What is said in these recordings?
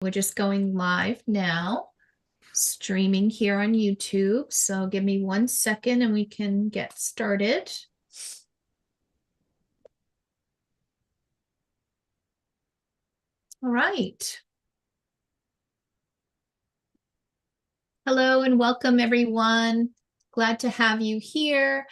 We're just going live now, streaming here on YouTube. So give me 1 second and we can get started. All right. Hello and welcome, everyone. Glad to have you here.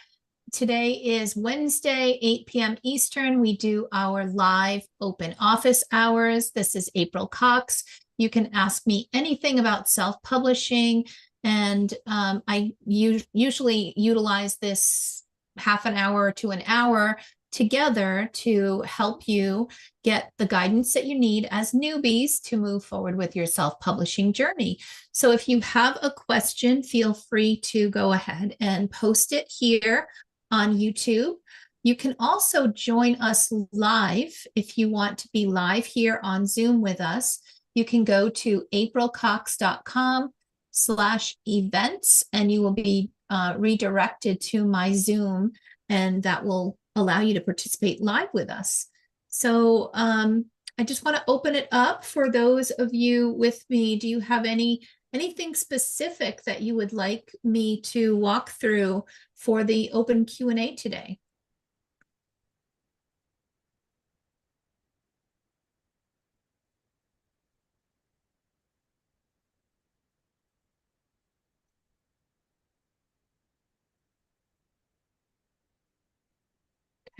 Today is Wednesday, 8 p.m. Eastern. We do our live open office hours. This is April Cox. You can ask me anything about self-publishing, and I usually utilize this half an hour to an hour together to help you get the guidance that you need as newbies to move forward with your self-publishing journey. So if you have a question, feel free to go ahead and post it here on YouTube. You can also join us live if you want to be live here on Zoom with us. You can go to aprilcox.com/events and you will be redirected to my Zoom, and that will allow you to participate live with us. So I just want to open it up for those of you with me. Do you have anything specific that you would like me to walk through for the open Q&A today?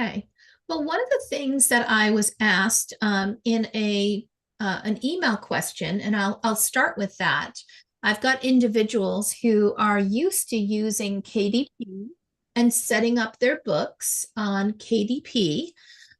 Okay. Well, one of the things that I was asked in an email question, and I'll start with that. I've got individuals who are used to using KDP and setting up their books on KDP,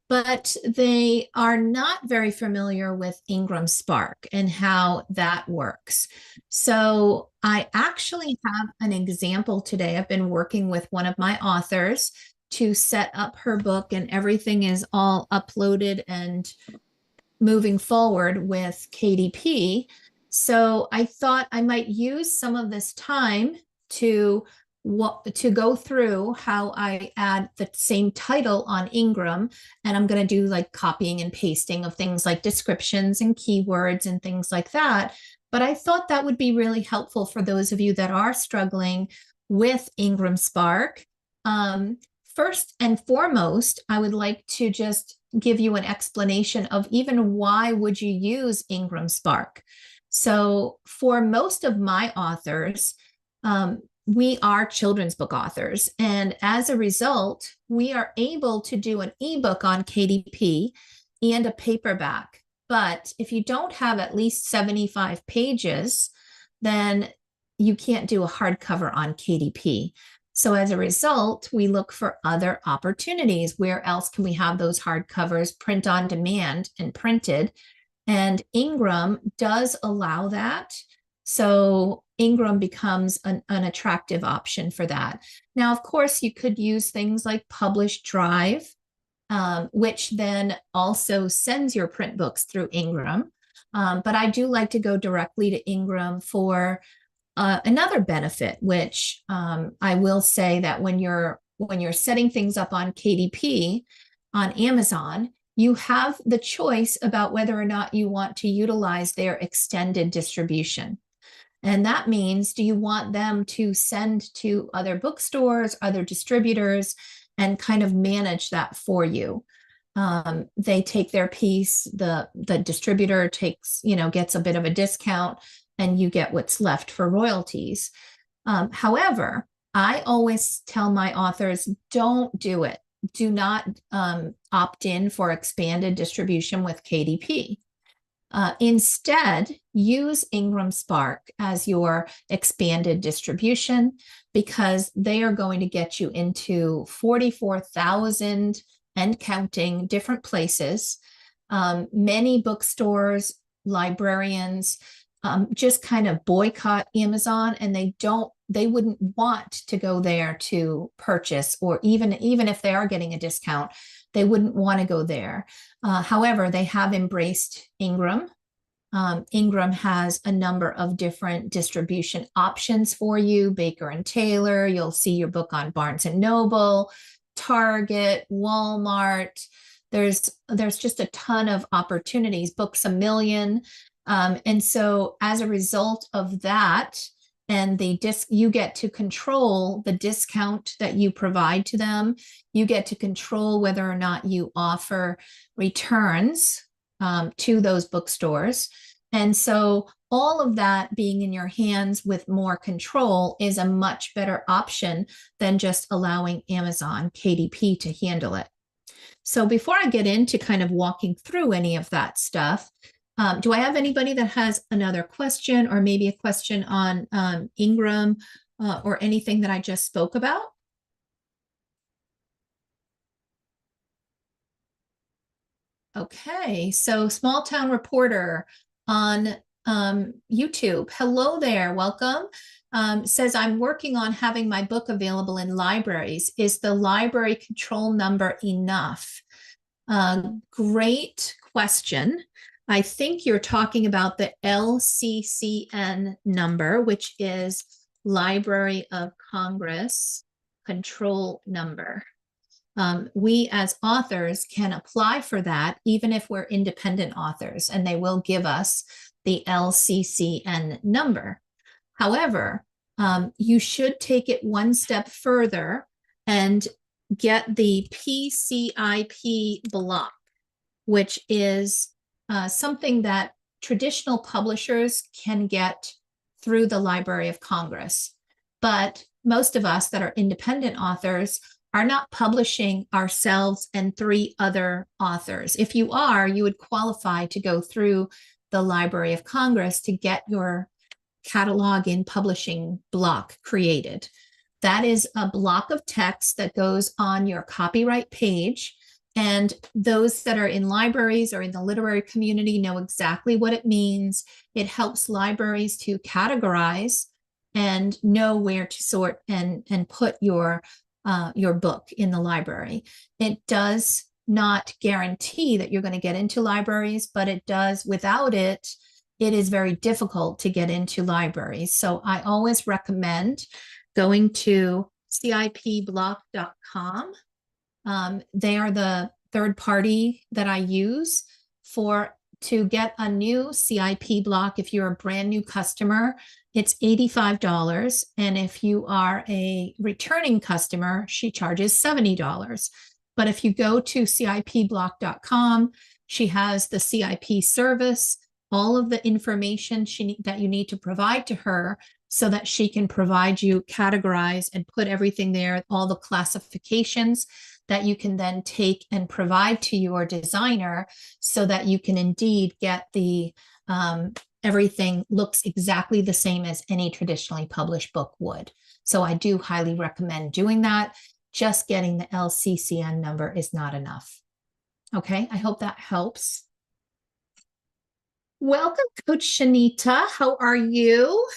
but they are not very familiar with Ingram Spark and how that works. So I actually have an example today. I've been working with one of my authors to set up her book, and everything is all uploaded and moving forward with KDP. So I thought I might use some of this time to go through how I add the same title on Ingram, and I'm going to do like copying and pasting of things like descriptions and keywords and things like that. But I thought that would be really helpful for those of you that are struggling with Ingram Spark. First and foremost, I would like to just give you an explanation of even why would you use Ingram Spark. So for most of my authors, we are children's book authors. And as a result, we are able to do an ebook on KDP and a paperback. But if you don't have at least 75 pages, then you can't do a hardcover on KDP. So as a result, we look for other opportunities. Where else can we have those hardcovers print on demand and printed? And Ingram does allow that. So Ingram becomes an attractive option for that. Now, of course, you could use things like Publish Drive, which then also sends your print books through Ingram. But I do like to go directly to Ingram for another benefit, which I will say that when you're setting things up on KDP on Amazon, you have the choice about whether or not you want to utilize their extended distribution. And that means, do you want them to send to other bookstores, other distributors, and kind of manage that for you? They take their piece, the distributor gets a bit of a discount, and you get what's left for royalties. However, I always tell my authors, don't do it. Do not opt in for expanded distribution with KDP. Instead, use Ingram Spark as your expanded distribution, because they are going to get you into 44,000 and counting different places. Many bookstores, librarians, just kind of boycott Amazon, and they wouldn't want to go there to purchase, or even if they are getting a discount, they wouldn't want to go there. However, they have embraced Ingram. Ingram has a number of different distribution options for you. Baker and Taylor, you'll see your book on Barnes and Noble, Target, Walmart. There's just a ton of opportunities. Books A Million. And so as a result of that, and you get to control the discount that you provide to them. You get to control whether or not you offer returns to those bookstores. And so all of that being in your hands with more control is a much better option than just allowing Amazon KDP to handle it. So before I get into kind of walking through any of that stuff, do I have anybody that has another question or maybe a question on Ingram or anything that I just spoke about? Okay, so Small Town Reporter on YouTube. Hello there, welcome. Says, I'm working on having my book available in libraries. Is the library control number enough? Great question. I think you're talking about the LCCN number, which is Library of Congress control number. We as authors can apply for that even if we're independent authors, and they will give us the LCCN number. However, you should take it one step further and get the PCIP block, which is something that traditional publishers can get through the Library of Congress. But most of us that are independent authors are not publishing ourselves and 3 other authors. If you are, you would qualify to go through the Library of Congress to get your catalog in publishing block created. That is a block of text that goes on your copyright page. And those that are in libraries or in the literary community know exactly what it means. It helps libraries to categorize and know where to sort and put your book in the library. It does not guarantee that you're going to get into libraries, but it does, without it, it is very difficult to get into libraries. So I always recommend going to cipblock.com. They are the third party that I use to get a new CIP block. If you're a brand new customer, it's $85. And if you are a returning customer, she charges $70. But if you go to cipblock.com, she has the CIP service, all of the information that you need to provide to her so that she can provide you, categorize, and put everything there, all the classifications that you can then take and provide to your designer so that you can indeed get the everything looks exactly the same as any traditionally published book would. So I do highly recommend doing that. Just getting the LCCN number is not enough. Okay, I hope that helps. Welcome, Coach Shanita. How are you?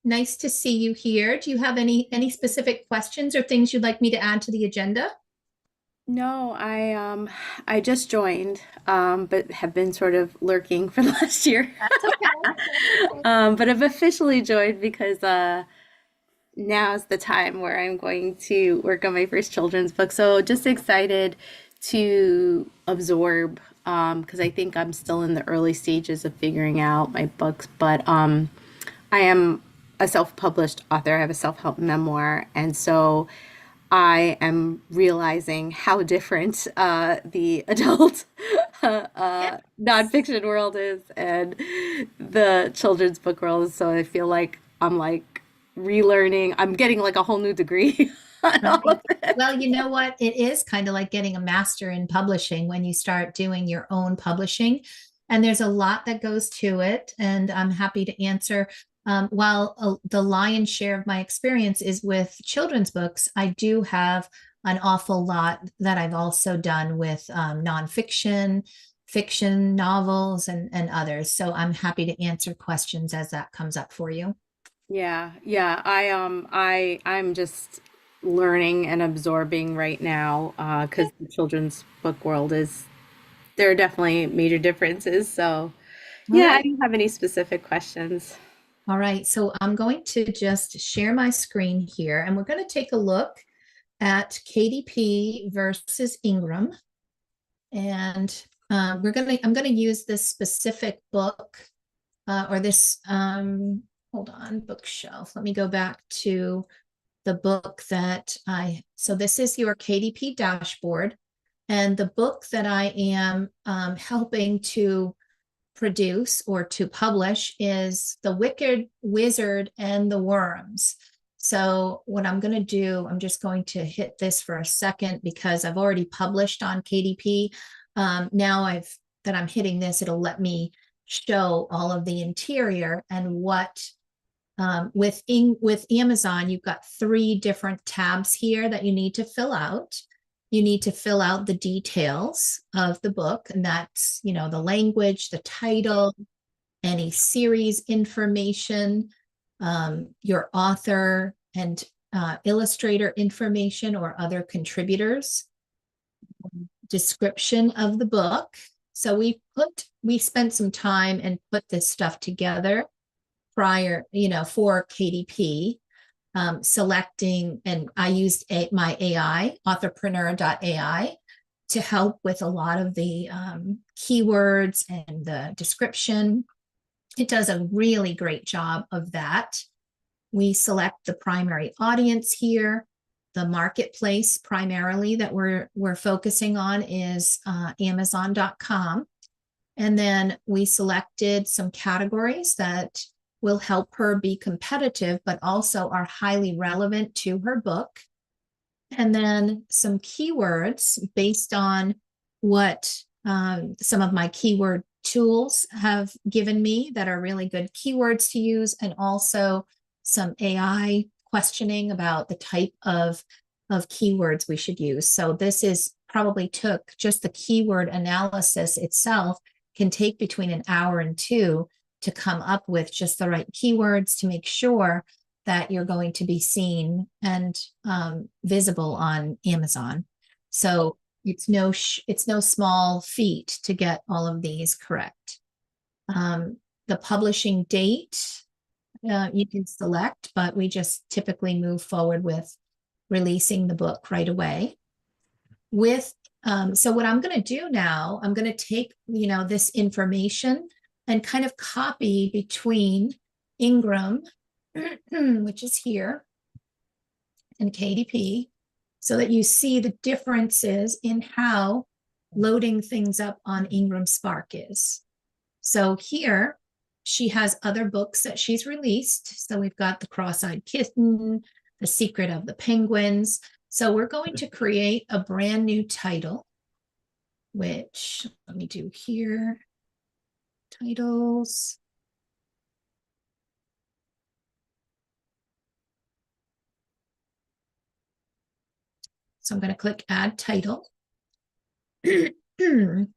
Nice to see you here. Do you have any specific questions or things you'd like me to add to the agenda? No, I just joined, but have been sort of lurking for the last year. That's okay. But I've officially joined because now's the time where I'm going to work on my first children's book. So just excited to absorb because I think I'm still in the early stages of figuring out my books. But I am a self-published author. I have a self-help memoir, and so I am realizing how different the adult nonfiction world is and the children's book world is. So I feel like I'm like relearning. I'm getting like a whole new degree on all Right. of it. Well, you know what? It is kind of like getting a master in publishing when you start doing your own publishing. And there's a lot that goes to it. And I'm happy to answer. While the lion's share of my experience is with children's books, I do have an awful lot that I've also done with nonfiction, fiction, novels, and others. So I'm happy to answer questions as that comes up for you. Yeah, yeah. I'm just learning and absorbing right now because the children's book world is there are definitely major differences. So All yeah, I right. don't have any specific questions. All right. So I'm going to just share my screen here, and we're going to take a look at KDP versus Ingram. And I'm going to use this specific book or this, hold on, bookshelf. Let me go back to the book that so this is your KDP dashboard. And the book that I am helping to produce or to publish is The Wicked Wizard and the Worms. So what I'm going to do, I'm just going to hit this for a second because I've already published on KDP. Now that I'm hitting this, it'll let me show all of the interior and what with Amazon, you've got 3 different tabs here that you need to fill out. You need to fill out the details of the book, and that's, the language, the title, any series information, your author and illustrator information or other contributors, description of the book. So we spent some time and put this stuff together prior, for KDP, selecting, and I used my AI, authorpreneur.ai, to help with a lot of the keywords and the description. It does a really great job of that. We select the primary audience here. The marketplace primarily that we're focusing on is Amazon.com. And then we selected some categories that will help her be competitive, but also are highly relevant to her book. And then some keywords based on what some of my keyword tools have given me that are really good keywords to use, and also some AI questioning about the type of keywords we should use. So this is probably took just the keyword analysis itself can take between an hour and 2 to come up with just the right keywords to make sure that you're going to be seen and visible on Amazon. So it's no small feat to get all of these correct. The publishing date you can select, but we just typically move forward with releasing the book right away. So what I'm going to do now, I'm going to take this information and kind of copy between Ingram, which is here, and KDP, so that you see the differences in how loading things up on Ingram Spark is. So here, she has other books that she's released. So we've got The Cross-Eyed Kitten, The Secret of the Penguins. So we're going to create a brand new title, which let me do here. Titles. So I'm going to click Add Title. And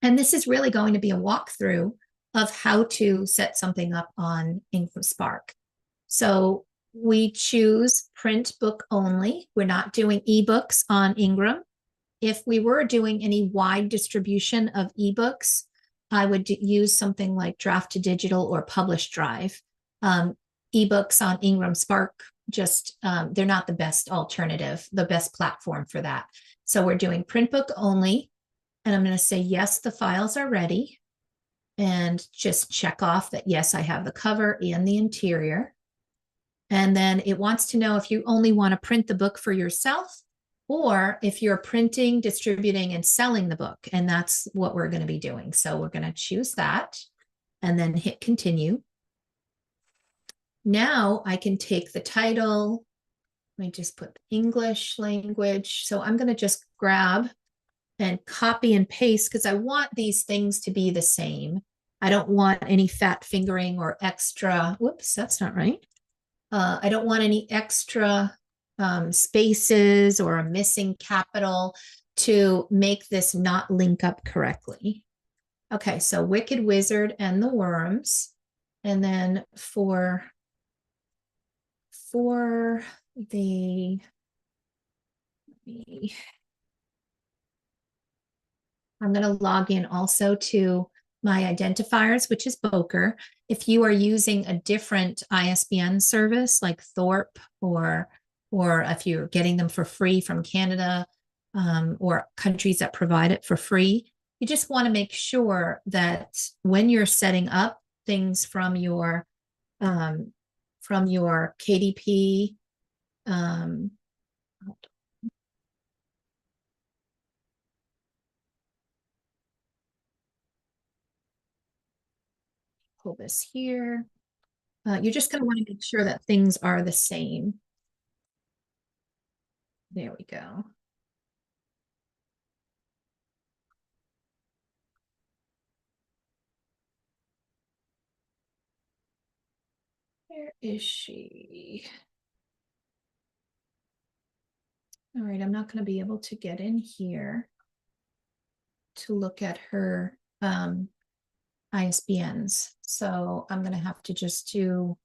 this is really going to be a walkthrough of how to set something up on Ingram Spark. So we choose print book only. We're not doing ebooks on Ingram. If we were doing any wide distribution of ebooks, I would use something like Draft to Digital or Publish Drive. Ebooks on Ingram Spark, just they're not the best alternative, the best platform for that. So we're doing print book only. And I'm going to say, yes, the files are ready. And just check off that, yes, I have the cover and the interior. And then it wants to know if you only want to print the book for yourself, or if you're printing, distributing, and selling the book. And that's what we're going to be doing. So we're going to choose that and then hit continue. Now I can take the title. Let me just put English language. So I'm going to just grab and copy and paste because I want these things to be the same. I don't want any fat fingering or extra. Whoops, that's not right. I don't want any extra spaces or a missing capital to make this not link up correctly. Okay, so Wicked Wizard and the Worms. And then for the, I'm going to log in also to my identifiers, which is Boker. If you are using a different ISBN service like Thorpe, or if you're getting them for free from Canada, or countries that provide it for free, you just want to make sure that when you're setting up things from your KDP, um, pull this here. You're just going to want to make sure that things are the same. There we go. Where is she? All right, I'm not going to be able to get in here to look at her ISBNs. So I'm going to have to just do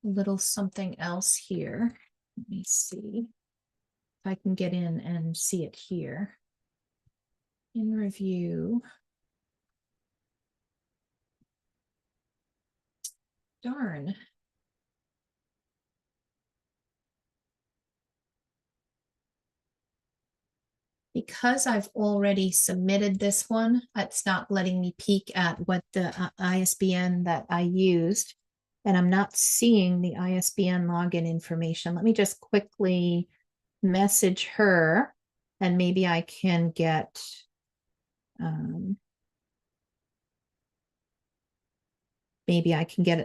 a little something else here. Let me see if I can get in and see it here. In review. Darn. Because I've already submitted this one, it's not letting me peek at what the ISBN that I used, and I'm not seeing the ISBN login information. Let me just quickly message her, and maybe I can get,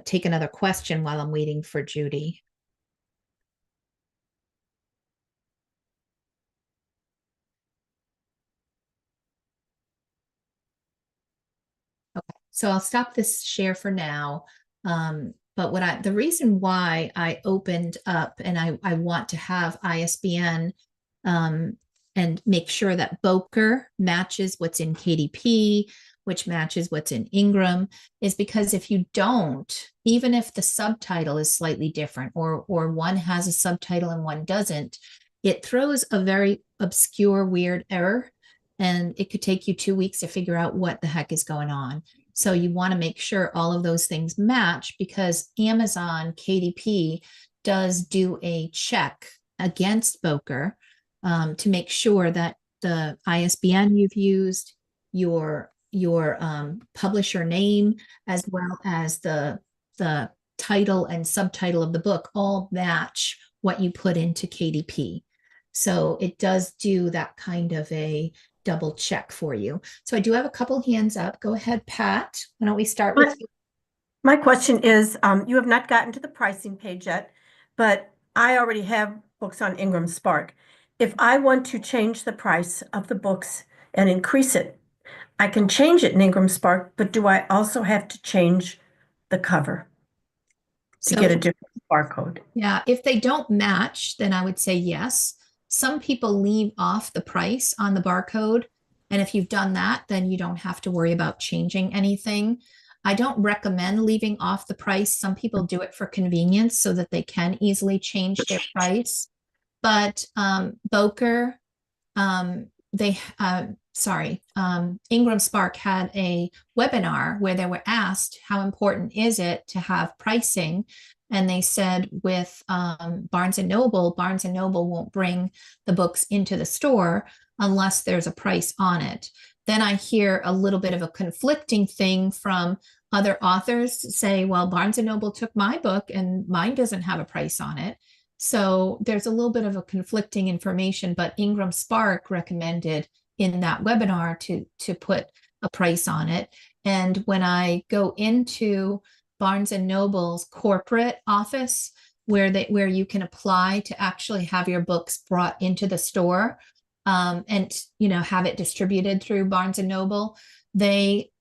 take another question while I'm waiting for Judy. So I'll stop this share for now. But the reason why I opened up and I want to have ISBN and make sure that Boker matches what's in KDP, which matches what's in Ingram, is because if you don't, even if the subtitle is slightly different or one has a subtitle and one doesn't, it throws a very obscure, weird error, and it could take you 2 weeks to figure out what the heck is going on. So you want to make sure all of those things match, because Amazon KDP does do a check against Boker to make sure that the ISBN you've used, your publisher name, as well as the title and subtitle of the book all match what you put into KDP. So it does do that kind of a double check for you. So I do have a couple hands up. Go ahead, Pat. Why don't we start with you? My question is, you have not gotten to the pricing page yet, but I already have books on Ingram Spark. If I want to change the price of the books and increase it, I can change it in Ingram Spark, but do I also have to change the cover to get a different barcode? Yeah, if they don't match, then I would say yes. Some people leave off the price on the barcode, and if you've done that, then you don't have to worry about changing anything. I don't recommend leaving off the price. Some people do it for convenience so that they can easily change their price. But Boker, Ingram Spark had a webinar where they were asked how important is it to have pricing, and they said with Barnes & Noble won't bring the books into the store unless there's a price on it. Then I hear a little bit of a conflicting thing from other authors say, well, Barnes & Noble took my book and mine doesn't have a price on it. So there's a little bit of a conflicting information, but Ingram Spark recommended in that webinar to put a price on it. And when I go into Barnes & Noble's corporate office, where you can apply to actually have your books brought into the store, and have it distributed through Barnes & Noble, they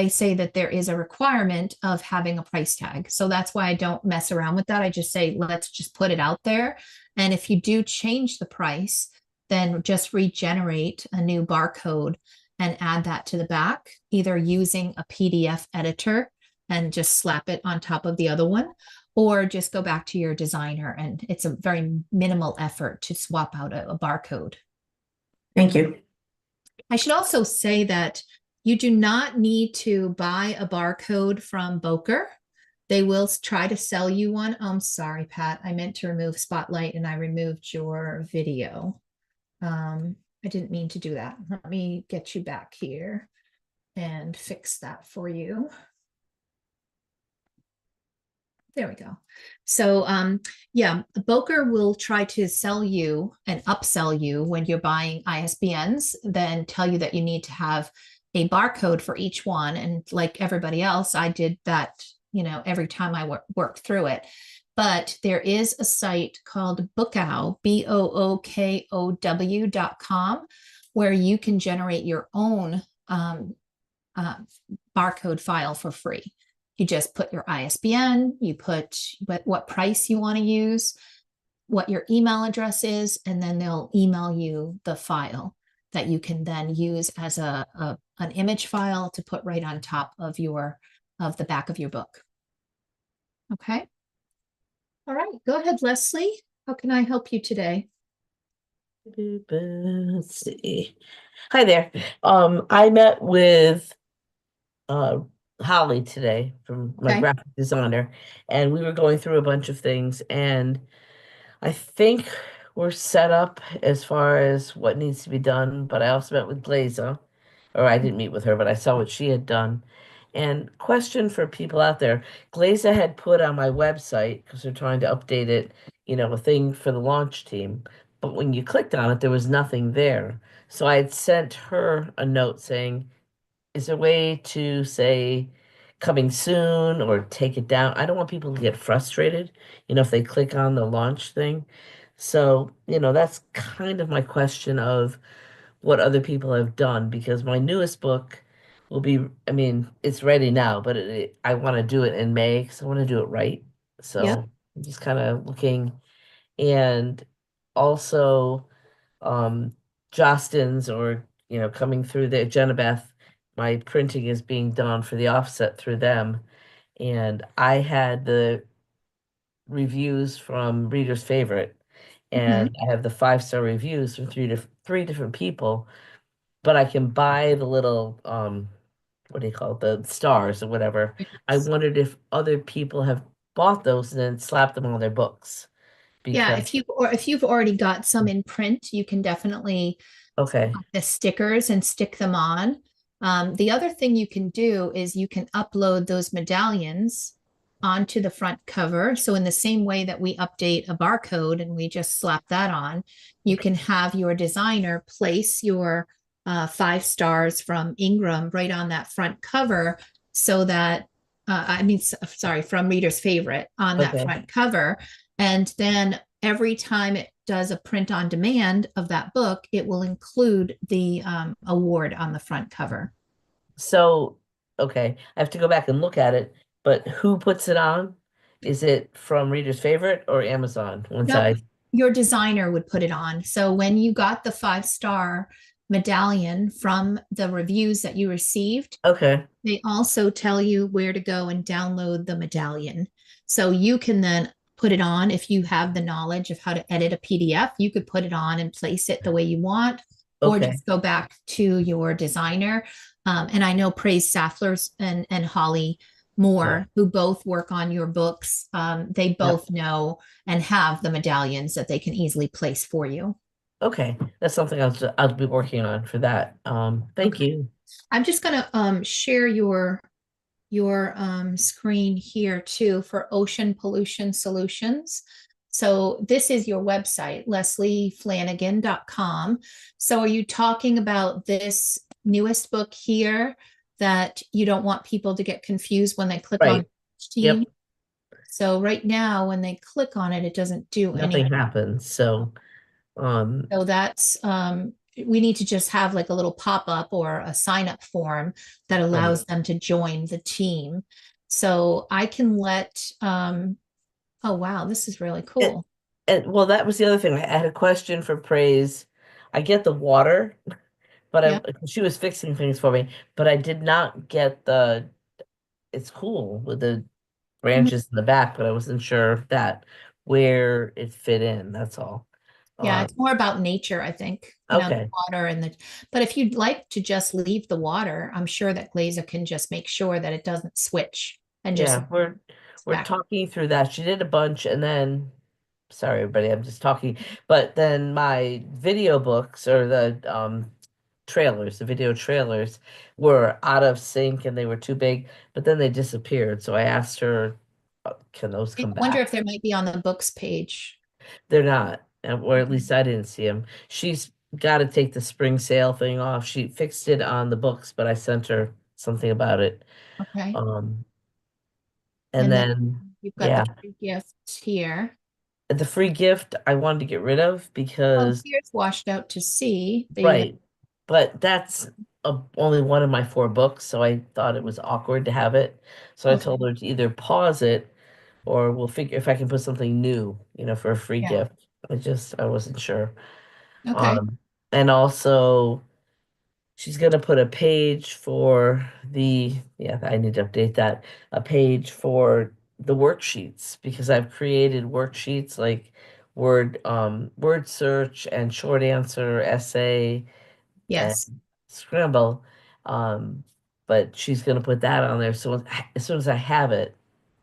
say that there is a requirement of having a price tag. So that's why I don't mess around with that. I just say, let's just put it out there. And if you do change the price, then just regenerate a new barcode and add that to the back, either using a PDF editor and just slap it on top of the other one, or just go back to your designer. And it's a very minimal effort to swap out a barcode. Thank you. I should also say that you do not need to buy a barcode from Boker. They will try to sell you one. Oh, I'm sorry, Pat. I meant to remove Spotlight and I removed your video. I didn't mean to do that. Let me get you back here. and fix that for you. There we go. So yeah, Boker will try to sell you and upsell you when you're buying ISBNs, then tell you that you need to have a barcode for each one. And like everybody else, I did that, every time I worked through it. But there is a site called Bookow, BOOKOW.com, where you can generate your own uh, barcode file for free. You just put your ISBN, you put what price you want to use, what your email address is, and then they'll email you the file that you can then use as an image file to put right on top of the back of your book. Okay. All right. Go ahead, Leslie. How can I help you today? Let's see. Hi there. I met with uh Holly today from my Okay. graphic designer, and we were going through a bunch of things, and I think we're set up as far as what needs to be done, but I also met with Glaza, or I didn't meet with her, but I saw what she had done. And question for people out there, Glaza had put on my website, because they're trying to update it, a thing for the launch team. But when you clicked on it, there was nothing there. So I had sent her a note saying, is there a way to say coming soon or take it down? I don't want people to get frustrated, if they click on the launch thing. So, that's kind of my question of what other people have done, because my newest book will be, I mean, it's ready now, but I want to do it in May because I want to do it right. Yep. So I'm just kind of looking, and also Jostens, or coming through the Genebeth, my printing is being done for the offset through them, and I had the reviews from Reader's Favorite, Mhm. and I have the 5-star reviews from three different people, but I can buy the little what do you call it, the stars or whatever. I wondered if other people have bought those and then slapped them on their books, Yeah, because if you've already got some in print, you can definitely okay, the stickers and stick them on. The other thing you can do is you can upload those medallions onto the front cover. So in the same way that we update a barcode and we just slap that on, you can have your designer place your 5 stars from Ingram right on that front cover so that, sorry, from Reader's Favorite on that okay. front cover. And then every time it does a print on demand of that book, it will include the award on the front cover. So, okay, I have to go back and look at it, but who puts it on? Is it from Reader's Favorite or Amazon? Once Nope, I, your designer would put it on. So when you got the 5 star medallion from the reviews that you received, okay, they also tell you where to go and download the medallion. So you can then put it on if you have the knowledge of how to edit a PDF. You could put it on and place it the way you want, or okay, just go back to your designer. And I know Praise Safflers and Holly yeah, Moore, who both work on your books, they yep, both know and have the medallions that they can easily place for you. okay. That's something I'll be working on for that. Thank Okay. you. I'm just going to share your screen here too for ocean pollution solutions. So this is your website, leslieflanagan.com. So are you talking about this newest book here that you don't want people to get confused when they click on Right. team? Yep. So right now, when they click on it, it doesn't do anything. Nothing happens. So, So that's we need to just have like a little pop-up or a sign-up form that right. allows them to join the team. So I can let oh wow, this is really It, cool. and well, that was the other thing. I had a question for Praise. I get the water, but Yeah. she was fixing things for me, but I did not get the, it's cool with the Mhm. branches in the back, but I wasn't sure if that where it fit in. That's all. Yeah, Uh, it's more about nature, I think, the okay. water and but if you'd like to just leave the water, I'm sure that Glazer can just make sure that it doesn't switch and just Yeah, we're back. talking through that. She did a bunch, and then sorry everybody, I'm just talking. But then my video books, or the trailers, the video trailers, were out of sync and they were too big, but then they disappeared. So I asked her, can those I come wonder back? if there might be on the books page. They're not, or at least I didn't see them. She's got to take the spring sale thing off. She fixed it on the books, but I sent her something about it. Okay. Um, and And then then, you've got yeah, the free gift here. the free gift I wanted to get rid of Oh, because, here's Washed Out to Sea. The right, but that's only one of my 4 books, so I thought it was awkward to have it. So I okay. told her to either pause it or we'll figure if I can put something new, for a free Yeah. gift. I wasn't sure. Okay. Um, and also she's gonna put a page for yeah, I need to update that, a page for the worksheets because I've created worksheets like word search and short answer essay and Yes. scramble. Um, but she's gonna put that on there. So as soon as I have it,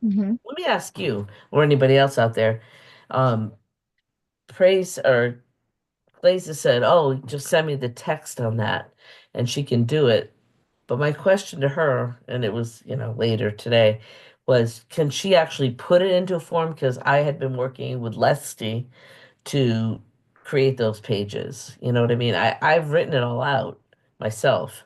Hmm. let me ask you or anybody else out there, um, praise or Glaze said, "Oh, just send me the text on that," and she can do it. But my question to her, and it was, later today, was can she actually put it into a form? Because I had been working with Leslie to create those pages. You know what I mean? I've written it all out myself,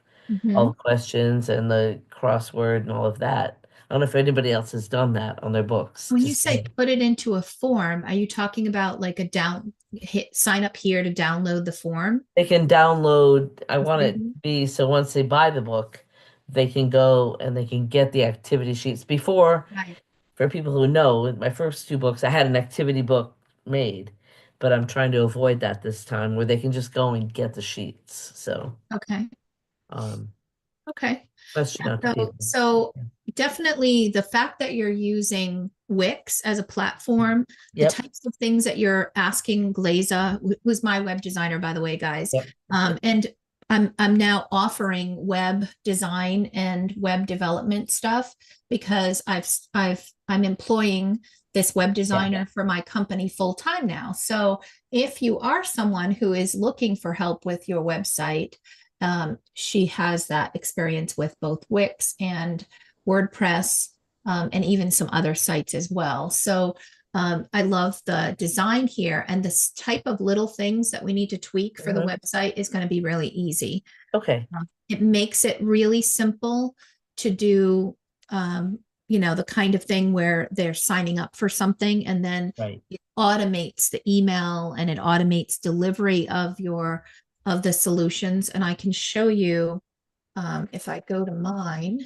all Hmm. the questions and the crossword and all of that. I don't know if anybody else has done that on their books. When you Just say put it into a form, are you talking about like sign up here to download the form? they can download. I want it to Mhm. be so once they buy the book, they can go and they can get the activity sheets. Before, Right. for people who know, in my first 2 books, I had an activity book made, but I'm trying to avoid that this time where they can just go and get the sheets. So, Okay. um, Okay. question not to be. So definitely the fact that you're using Wix as a platform, the Yep. types of things that you're asking Glaza, who's my web designer, by the way, guys. Yep. And I'm now offering web design and web development stuff because I'm employing this web Yeah. designer for my company full time now. So if you are someone who is looking for help with your website, she has that experience with both Wix and WordPress, and even some other sites as well. So I love the design here, and this type of little things that we need to tweak for the Mhm. website is going to be really easy. Okay. It makes it really simple to do, the kind of thing where they're signing up for something and then Right. it automates the email and it automates delivery of the solutions. And I can show you, if I go to mine,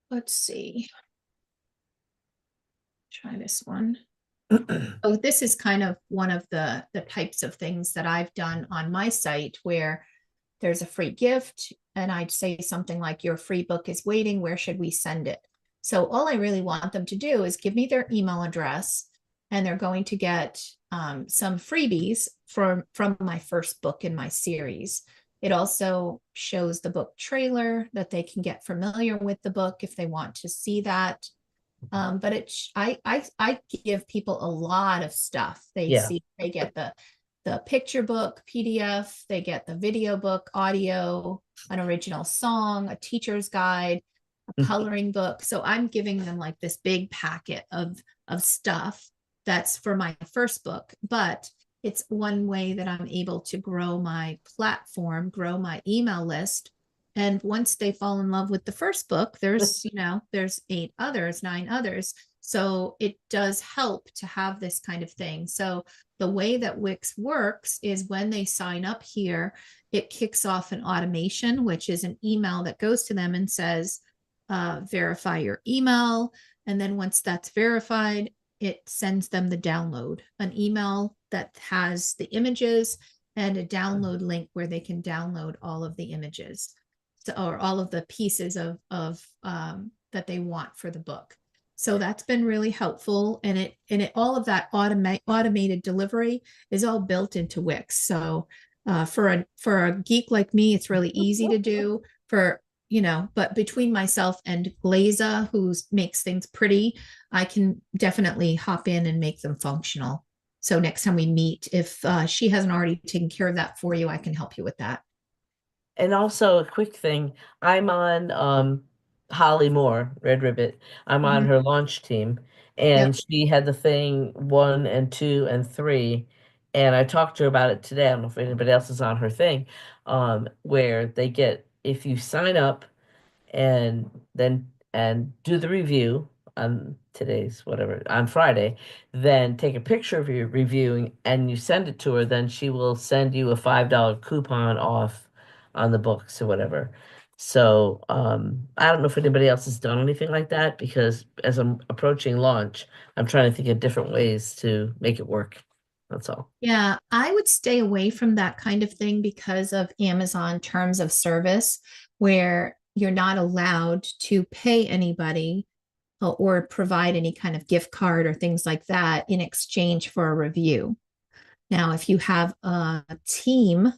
let's see, try this one. Oh, this is kind of one of the types of things that I've done on my site where there's a free gift and I'd say something like your free book is waiting, where should we send it? So all I really want them to do is give me their email address and they're going to get some freebies from my first book in my series. It also shows the book trailer that they can get familiar with the book if they want to see that. But I give people a lot of stuff. Yeah. They get the picture book PDF, they get the video book, audio, an original song, a teacher's guide, a coloring book. So I'm giving them like this big packet of stuff that's for my first book, but it's one way that I'm able to grow my platform, grow my email list. And once they fall in love with the first book, there's 8 others, 9 others. So it does help to have this kind of thing. So the way that Wix works is when they sign up here, it kicks off an automation, which is an email that goes to them and says, verify your email. And then once that's verified, it sends them the download, an email that has the images and a download link where they can download all of the images, or all of the pieces of that they want for the book. So that's been really helpful, and it all of that automated delivery is all built into Wix. So for a geek like me, it's really easy to do. But between myself and Glaza, who makes things pretty, I can definitely hop in and make them functional. So next time we meet, if she hasn't already taken care of that for you, I can help you with that. And also a quick thing, I'm on Holly Moore, Red Ribbit. I'm on Mhm. her launch team, and Yep. she had the thing 1 and 2 and 3. And I talked to her about it today. I don't know if anybody else is on her thing, where they get, if you sign up and then and do the review on today's whatever on Friday, then take a picture of your reviewing and you send it to her, then she will send you a $5 coupon off on the books or whatever. So I don't know if anybody else has done anything like that, because as I'm approaching launch, I'm trying to think of different ways to make it work. That's all. Yeah, I would stay away from that kind of thing because of Amazon terms of service, where you're not allowed to pay anybody or provide any kind of gift card or things like that in exchange for a review. Now, if you have a team,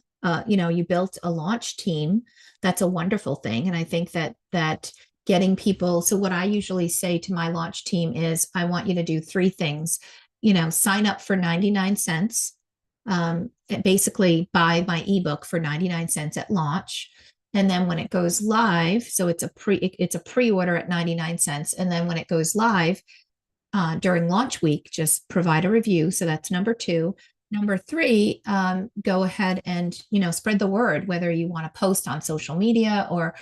you built a launch team, that's a wonderful thing. And I think that getting people, so what I usually say to my launch team is, I want you to do three things. Sign up for 99 cents. Basically buy my ebook for 99 cents at launch. And then when it goes live, so it's a pre-order at 99 cents. And then when it goes live, during launch week, just provide a review. So that's number two. Number three, go ahead and spread the word, whether you want to post on social media or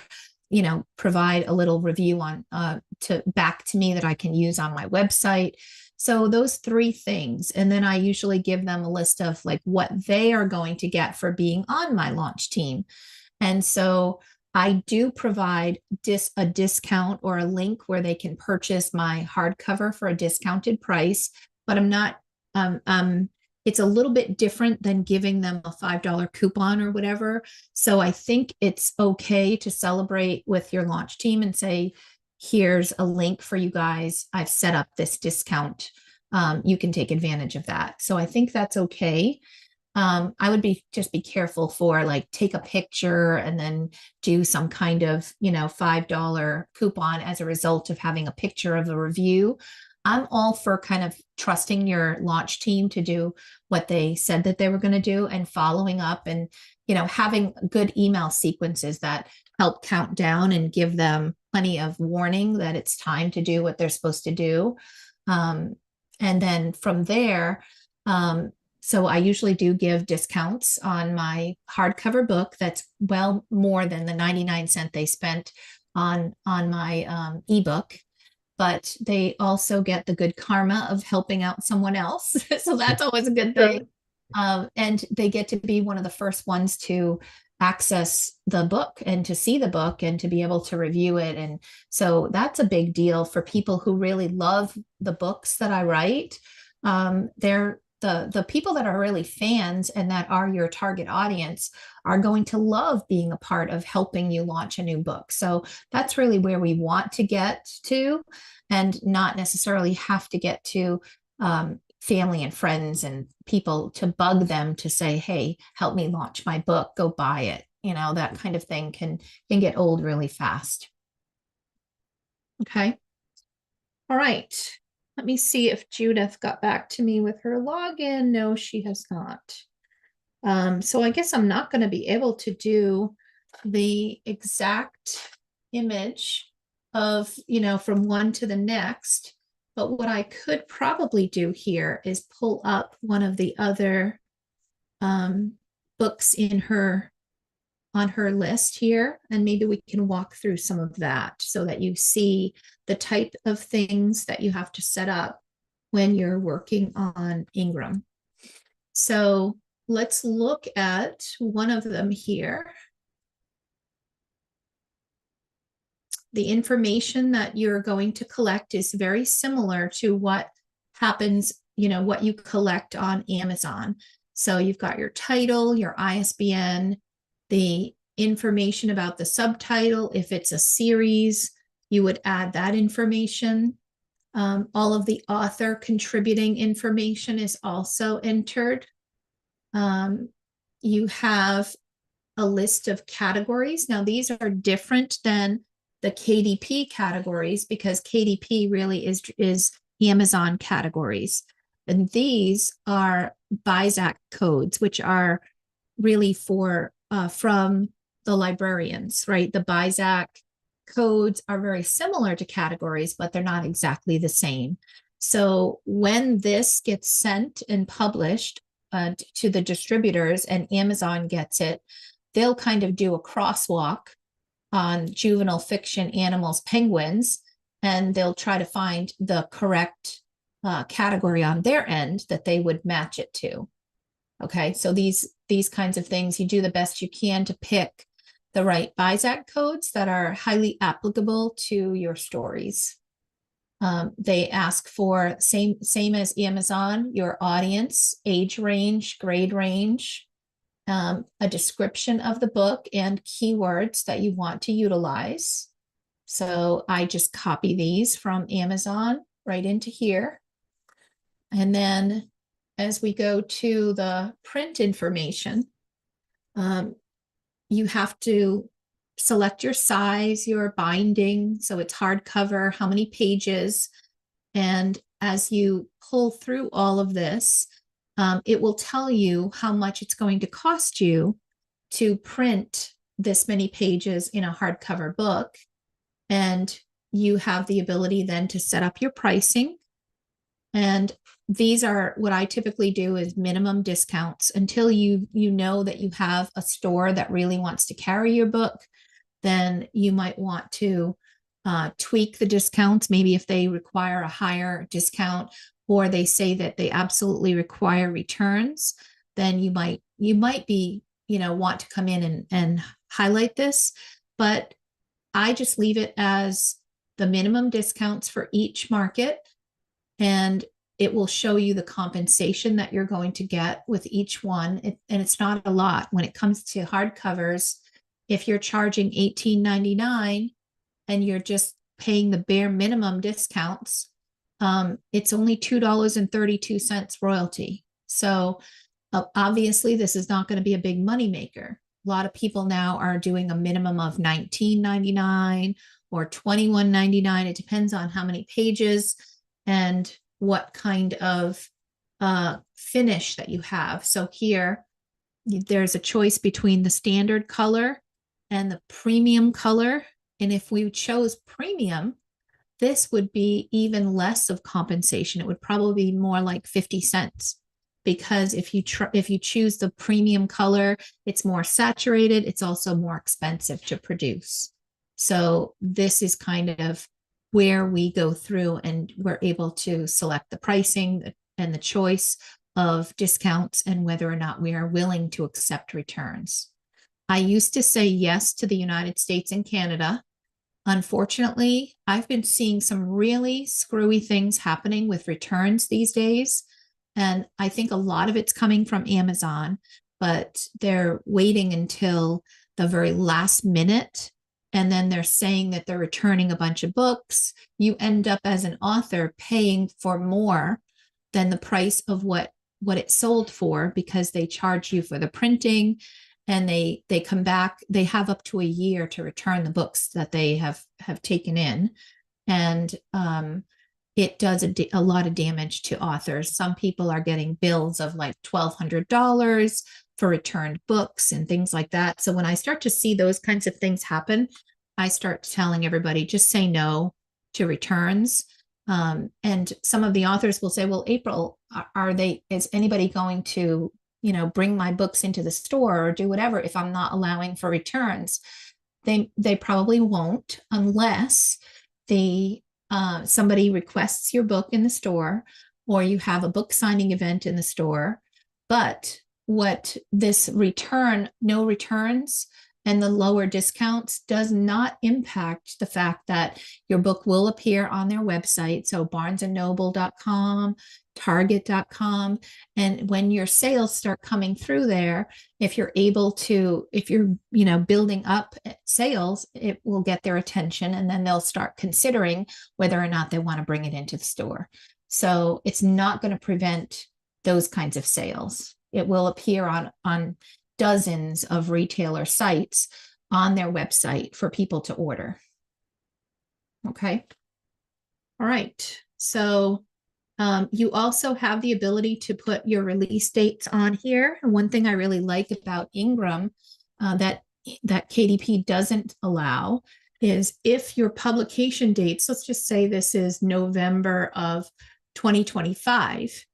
provide a little review on to back to me that I can use on my website. So those three things, and then I usually give them a list of like what they are going to get for being on my launch team. And so I do provide a discount or a link where they can purchase my hardcover for a discounted price, but I'm not, it's a little bit different than giving them a $5 coupon or whatever. So I think it's okay to celebrate with your launch team and say, here's a link for you guys. I've set up this discount. You can take advantage of that. So I think that's okay. I would just be careful for like take a picture and then do some kind of, $5 coupon as a result of having a picture of a review. I'm all for kind of trusting your launch team to do what they said that they were going to do and following up and, having good email sequences that help count down and give them plenty of warning that it's time to do what they're supposed to do. And then from there, so I usually do give discounts on my hardcover book. That's well more than the 99 cent they spent on my ebook. But they also get the good karma of helping out someone else. So that's always a good thing. And they get to be one of the first ones to access the book and to see the book and to be able to review it. And so that's a big deal for people who really love the books that I write. They're the people that are really fans and that are your target audience are going to love being a part of helping you launch a new book. So that's really where we want to get to, and not necessarily have to get to family and friends and people to bug them to say, hey, help me launch my book, go buy it. That kind of thing can get old really fast. Okay. All right. Let me see if Judith got back to me with her login. No, she has not. So I guess I'm not going to be able to do the exact image of, from one to the next. But what I could probably do here is pull up one of the other books on her list here, and maybe we can walk through some of that so that you see the type of things that you have to set up when you're working on Ingram. So let's look at one of them here. The information that you're going to collect is very similar to what happens, what you collect on Amazon. So you've got your title, your ISBN, the information about the subtitle. If it's a series, you would add that information. All of the author contributing information is also entered. You have a list of categories. Now, these are different than the KDP categories because KDP really is Amazon categories. And these are BISAC codes, which are really for from the librarians, right? The BISAC codes are very similar to categories, but they're not exactly the same. So when this gets sent and published to the distributors and Amazon gets it, they'll kind of do a crosswalk on juvenile fiction, animals, penguins, and they'll try to find the correct category on their end that they would match it to. Okay, so these kinds of things, you do the best you can to pick the right BISAC codes that are highly applicable to your stories. They ask for same as Amazon, your audience, age range, grade range, a description of the book and keywords that you want to utilize. So I just copy these from Amazon right into here. And then as we go to the print information, you have to select your size, your binding, so it's hardcover, how many pages. And as you pull through all of this, it will tell you how much it's going to cost you to print this many pages in a hardcover book. And you have the ability then to set up your pricing. And these are what I typically do is minimum discounts until you know that you have a store that really wants to carry your book. Then you might want to tweak the discounts. Maybe if they require a higher discount or they say that they absolutely require returns, then you might be, want to come in and highlight this. But I just leave it as the minimum discounts for each market, and it will show you the compensation that you're going to get with each one. And it's not a lot. When it comes to hardcovers, if you're charging $18.99 and you're just paying the bare minimum discounts, it's only $2.32 royalty. So obviously this is not going to be a big money maker. A lot of people now are doing a minimum of $19.99 or $21.99. It depends on how many pages and what kind of finish that you have. So here, there's a choice between the standard color and the premium color. And if we chose premium, this would be even less of compensation. It would probably be more like 50 cents. Because if you choose the premium color, it's more saturated. It's also more expensive to produce. So this is kind of where we go through and we're able to select the pricing and the choice of discounts and whether or not we are willing to accept returns. I used to say yes to the United States and Canada. Unfortunately, I've been seeing some really screwy things happening with returns these days. And I think a lot of it's coming from Amazon, but they're waiting until the very last minute. And then they're saying that they're returning a bunch of books. You end up as an author paying for more than the price of what it sold for, because they charge you for the printing and they come back. They have up to a year to return the books that they have taken in. And it does a lot of damage to authors. Some people are getting bills of like $1,200 for returned books and things like that. So when I start to see those kinds of things happen, I start telling everybody, just say no to returns. And some of the authors will say, well, April, is anybody going to, bring my books into the store or do whatever if I'm not allowing for returns? They probably won't unless somebody requests your book in the store or you have a book signing event in the store. But what this no returns and the lower discounts does not impact the fact that your book will appear on their website. So barnesandnoble.com, target.com. And when your sales start coming through there, if you're building up sales, it will get their attention, and then they'll start considering whether or not they want to bring it into the store. So it's not going to prevent those kinds of sales. It will appear on dozens of retailer sites on their website for people to order. Okay. All right. So You also have the ability to put your release dates on here. And one thing I really like about Ingram that KDP doesn't allow is if your publication dates, let's just say this is November of 2025,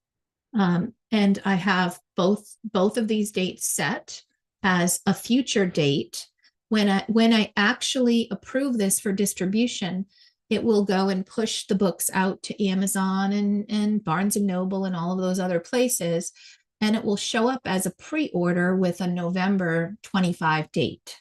and I have both of these dates set as a future date. When I actually approve this for distribution, it will go and push the books out to Amazon and Barnes and Noble and all of those other places, and it will show up as a pre-order with a November 25 date.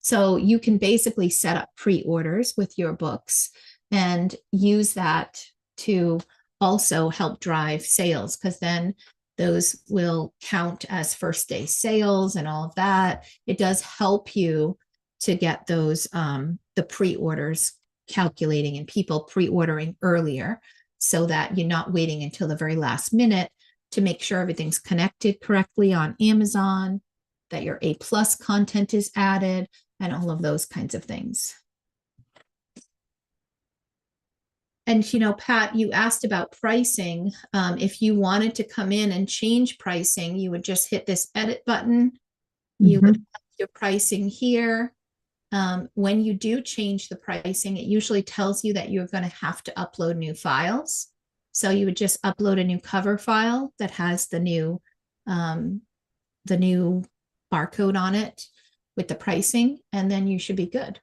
So you can basically set up pre-orders with your books and use that to also help drive sales, because then those will count as first day sales and all of that. It does help you to get those the pre-orders calculating and people pre-ordering earlier, so that you're not waiting until the very last minute to make sure everything's connected correctly on Amazon, that your A+ content is added, and all of those kinds of things. And, Pat, you asked about pricing. If you wanted to come in and change pricing, you would just hit this edit button. You would have your pricing here. When you do change the pricing, it usually tells you that you're going to have to upload new files. So you would just upload a new cover file that has the new barcode on it with the pricing, and then you should be good.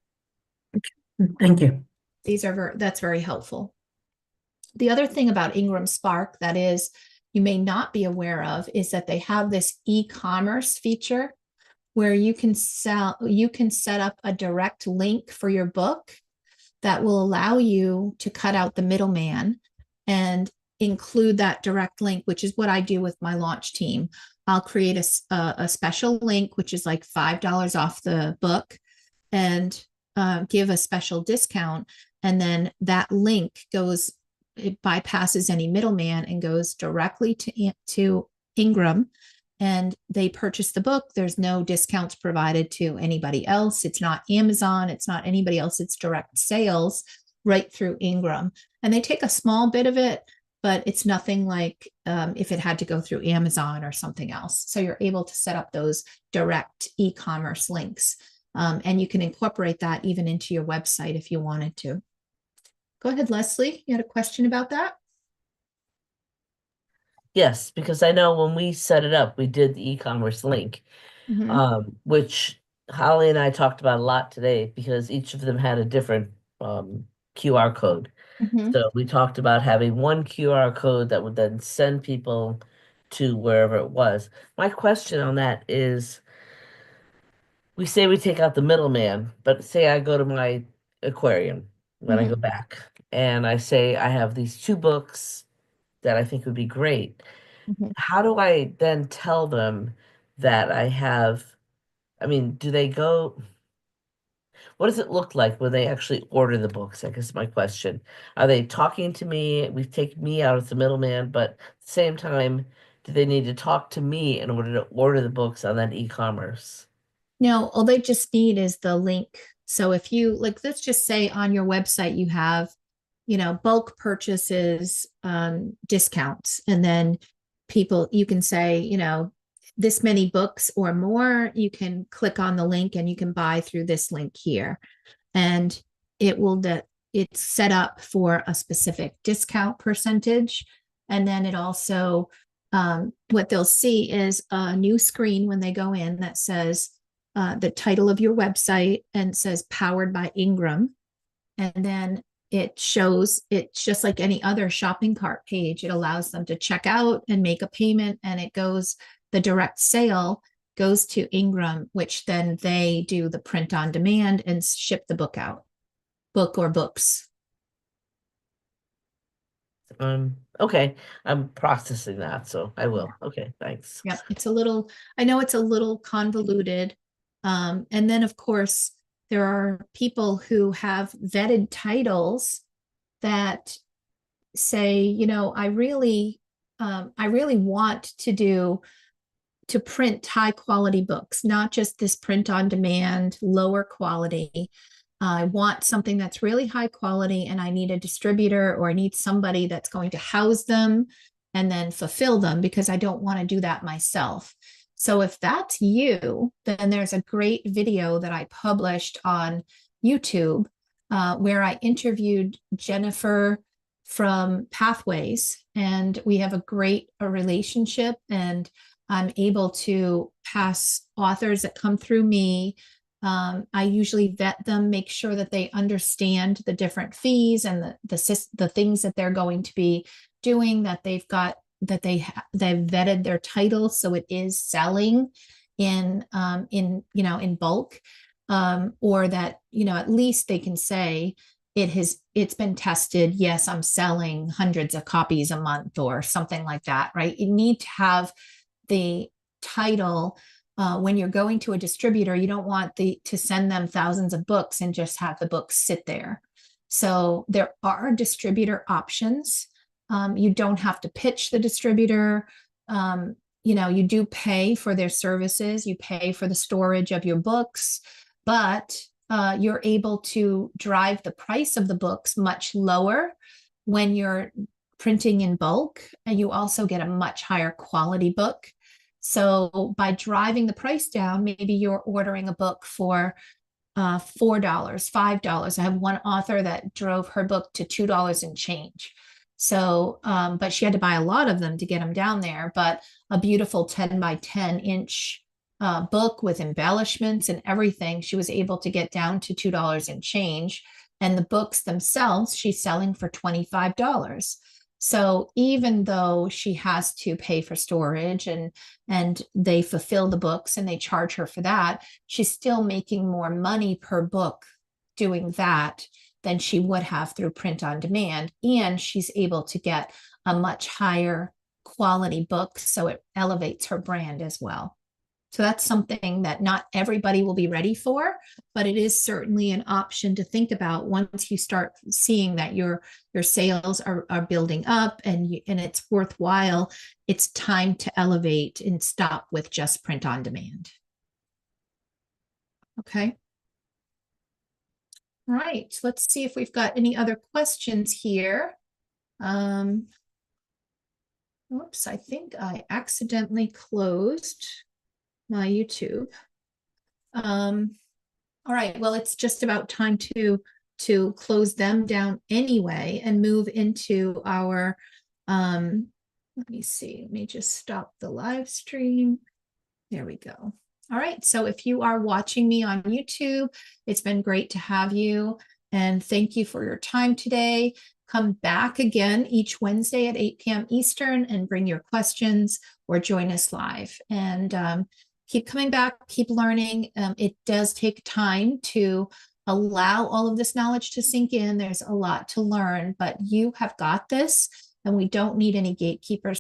Thank you. That's very helpful. The other thing about Ingram Spark that is you may not be aware of is that they have this e-commerce feature where you can set up a direct link for your book that will allow you to cut out the middleman and include that direct link, which is what I do with my launch team. I'll create a special link, which is like $5 off the book, and give a special discount. And then that link it bypasses any middleman and goes directly to Ingram, and they purchase the book. There's no discounts provided to anybody else. It's not Amazon. It's not anybody else. It's direct sales right through Ingram. And they take a small bit of it, but it's nothing like if it had to go through Amazon or something else. So you're able to set up those direct e-commerce links. And you can incorporate that even into your website if you wanted to. Go ahead, Leslie. You had a question about that? Yes, because I know when we set it up, we did the e-commerce link, which Holly and I talked about a lot today because each of them had a different QR code. So we talked about having one QR code that would then send people to wherever it was. My question on that is, we say we take out the middleman, but say I go to my aquarium when I go back and I say I have these 2 books that I think would be great. How do I then tell them that do they go, what does it look like when they actually order the books? I guess my question. Are they talking to me? We've taken me out as the middleman, but at the same time, do they need to talk to me in order to order the books on that e-commerce? No, all they just need is the link. So if you let's just say on your website, you have, bulk purchases, discounts, and then you can say, this many books or more, you can click on the link and you can buy through this link here. And it's set up for a specific discount percentage. And then it also, what they'll see is a new screen when they go in that says the title of your website and says powered by Ingram. And then it shows, it's just like any other shopping cart page. It allows them to check out and make a payment, and the direct sale goes to Ingram, which then they do the print on demand and ship the book out, book or books. Okay, I'm processing that, so I will. Okay, thanks. Yeah, I know it's a little convoluted. And then of course, there are people who have vetted titles that say, I really want to print high quality books, not just this print on demand, lower quality. I want something that's really high quality and I need a distributor or I need somebody that's going to house them and then fulfill them because I don't want to do that myself. So if that's you, then there's a great video that I published on YouTube where I interviewed Jennifer from Pathways, and we have a great relationship, and I'm able to pass authors that come through me. I usually vet them, make sure that they understand the different fees and the things that they're going to be doing, that they've they've vetted their title, so it is selling in in bulk, or that at least they can say it's been tested. Yes, I'm selling hundreds of copies a month or something like that, right? You need to have the title. When you're going to a distributor, you don't want to send them thousands of books and just have the books sit there. So there are distributor options. You don't have to pitch the distributor. You do pay for their services. You pay for the storage of your books, but you're able to drive the price of the books much lower when you're printing in bulk, and you also get a much higher quality book. So by driving the price down, maybe you're ordering a book for $4, $5. I have one author that drove her book to $2 and change. So, but she had to buy a lot of them to get them down there. But a beautiful 10 by 10 inch book with embellishments and everything, she was able to get down to $2 and change. And the books themselves, she's selling for $25. So even though she has to pay for storage and they fulfill the books and they charge her for that, she's still making more money per book doing that than she would have through print on demand. And she's able to get a much higher quality book, so it elevates her brand as well. So that's something that not everybody will be ready for, but it is certainly an option to think about once you start seeing that your sales are building up and it's worthwhile. It's time to elevate and stop with just print on demand. Okay. All right, let's see if we've got any other questions here. Oops, I think I accidentally closed my YouTube. All right, well, it's just about time to close them down anyway and move into our, let me see, let me just stop the live stream. There we go. All right, so if you are watching me on YouTube, it's been great to have you, and thank you for your time today. Come back again each Wednesday at 8 p.m. Eastern and bring your questions or join us live. And keep coming back, keep learning. It does take time to allow all of this knowledge to sink in. There's a lot to learn, but you have got this, and we don't need any gatekeepers